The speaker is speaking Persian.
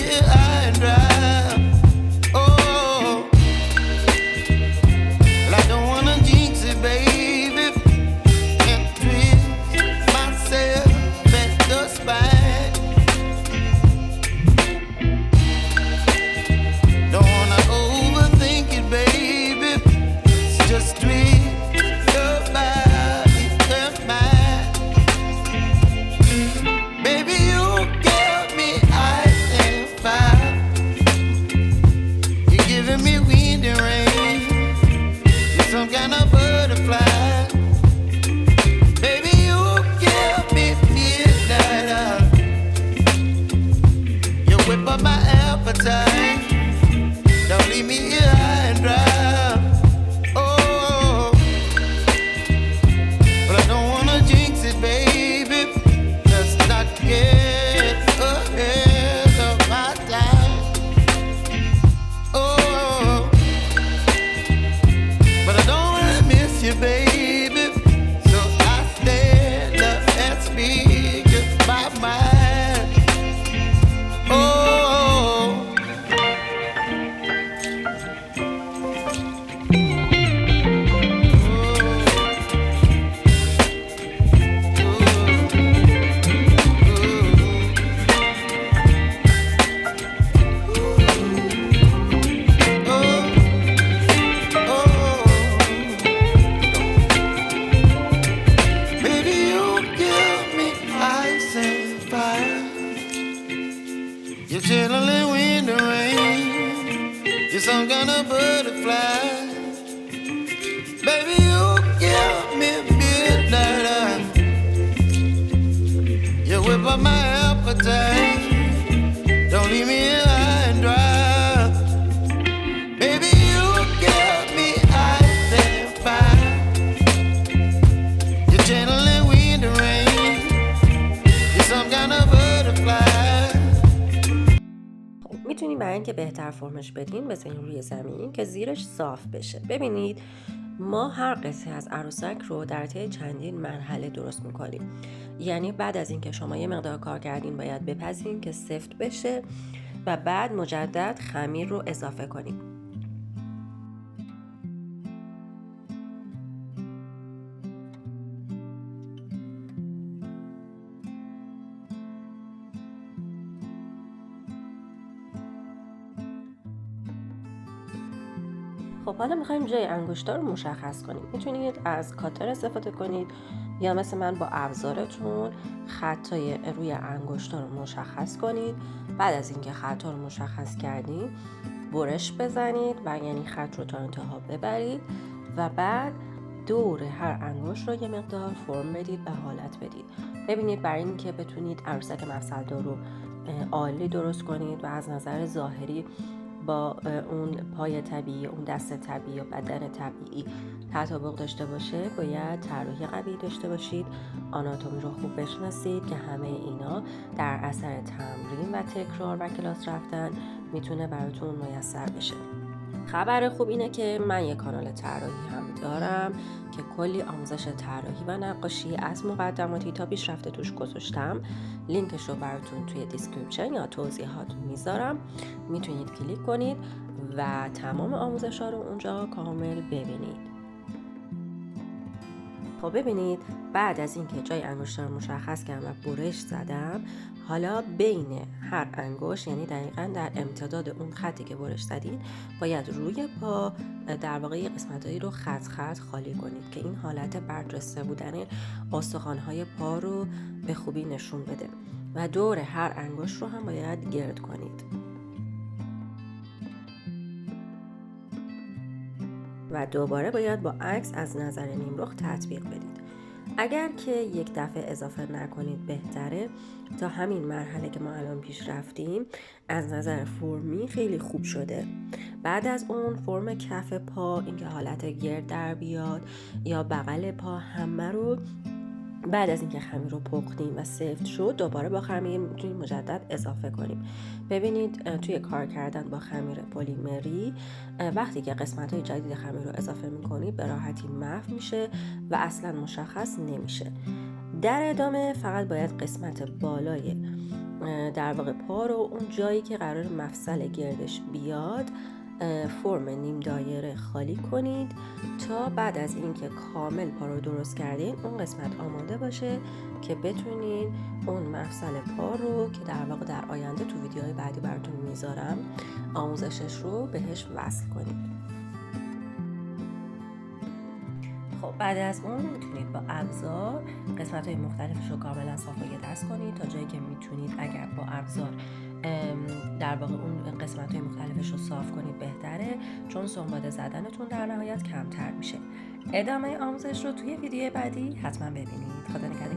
here high and dry. Oh, well, I don't wanna jinx it, baby, and twist myself at the spine. Don't wanna overthink it, baby. It's just twist your body and mine. Baby, you give me ice and fire. You're giving me wind and rain. You're some kind of butterfly. Baby, you give me midnight. You whip up my appetite. Don't leave me here high and dry. Oh, but I don't wanna jinx it, baby. Let's not get ahead of my time. Oh, but I don't wanna miss you, baby. So I stand up and speak just my mind. Oh. Baby, you give me ice and fire. You're channeling wind and rain. You're some kind of butterfly. Baby, you give me midnight. You whip up my appetite. Don't leave me here high and dry. Baby, you give me ice and fire. You're channeling wind and rain. You're some kind of butterfly. میتونیم برای اینکه بهتر فرمش بدیم بذاریم روی زمین که زیرش صاف بشه. ببینید ما هر قطعه از عروسک رو در طی چندین مرحله درست میکنیم. یعنی بعد از اینکه شما یه مقدار کار کردین باید بپزین که سفت بشه و بعد مجدد خمیر رو اضافه کنیم. خب حالا میخوایم جای انگشتار رو مشخص کنیم. میتونید از کاتر استفاده کنید یا مثل من با ابزارتون خطای روی انگشتار رو مشخص کنید. بعد از اینکه خطا رو مشخص کردید برش بزنید و یعنی خط رو تا انتها ببرید و بعد دور هر انگشت رو یه مقدار فرم بدید و حالت بدید. ببینید برای اینکه بتونید عروسک مفصلدار رو عالی درست کنید و از نظر ظاهری با اون پای طبیعی، اون دست طبیعی و بدن طبیعی تطابق داشته باشه باید طراحی قوی داشته باشید، آناتومی رو خوب بشناسید که همه اینا در اثر تمرین و تکرار و کلاس رفتن میتونه براتون میسر بشه. خبر خوب اینه که من یک کانال طراحی هم دارم که کلی آموزش طراحی و نقاشی از مقدماتی تا پیشرفته توش گذاشتم. لینکش رو براتون توی دیسکریپشن یا توضیحات میذارم، میتونید کلیک کنید و تمام آموزش ها رو اونجا کامل ببینید. خب ببینید بعد از اینکه جای انگشتر رو مشخص کردم و برش زدم، حالا بین هر انگشت یعنی دقیقاً در امتداد اون خطی که برش زدید باید روی پا در واقع قسمتایی رو خط خط خالی کنید که این حالت برجسته بودن استخوان‌های پا رو به خوبی نشون بده و دور هر انگشت رو هم باید گرد کنید و دوباره باید با عکس از نظر نیمرخ تطبیق بدید. اگر که یک دفعه اضافه نکنید بهتره. تا همین مرحله که ما الان پیش رفتیم از نظر فرمی خیلی خوب شده. بعد از اون فرم کف پا، اینکه حالت گرد در بیاد یا بغل پا، همه رو بعد از اینکه خمیر رو پختیم و سفت شد دوباره با خمیر میتونیم مجدد اضافه کنیم. ببینید توی کار کردن با خمیر پلیمری وقتی که قسمت‌های جدید خمیر رو اضافه میکنید به راحتی محو میشه و اصلا مشخص نمیشه. در ادامه فقط باید قسمت بالای در واقع پا رو اون جایی که قرار مفصل گردش بیاد فرم نیم دایره خالی کنید تا بعد از اینکه کامل پا رو درست کردین اون قسمت آماده باشه که بتونین اون مفصل پا رو که در واقع در آینده تو ویدیوهای بعدی براتون میذارم آموزشش رو بهش وصل کنید. خب بعد از اون میتونید با ابزار قسمت‌های مختلفش رو کاملا صاف و یه دست کنید تا جایی که میتونید. اگر با ابزار در واقع اون قسمت‌های مختلفش رو صاف کنید بهتره، چون سنباده زدنتون در نهایت کمتر میشه. ادامه آموزش رو توی ویدیو بعدی حتما ببینید. خدا نگهدار.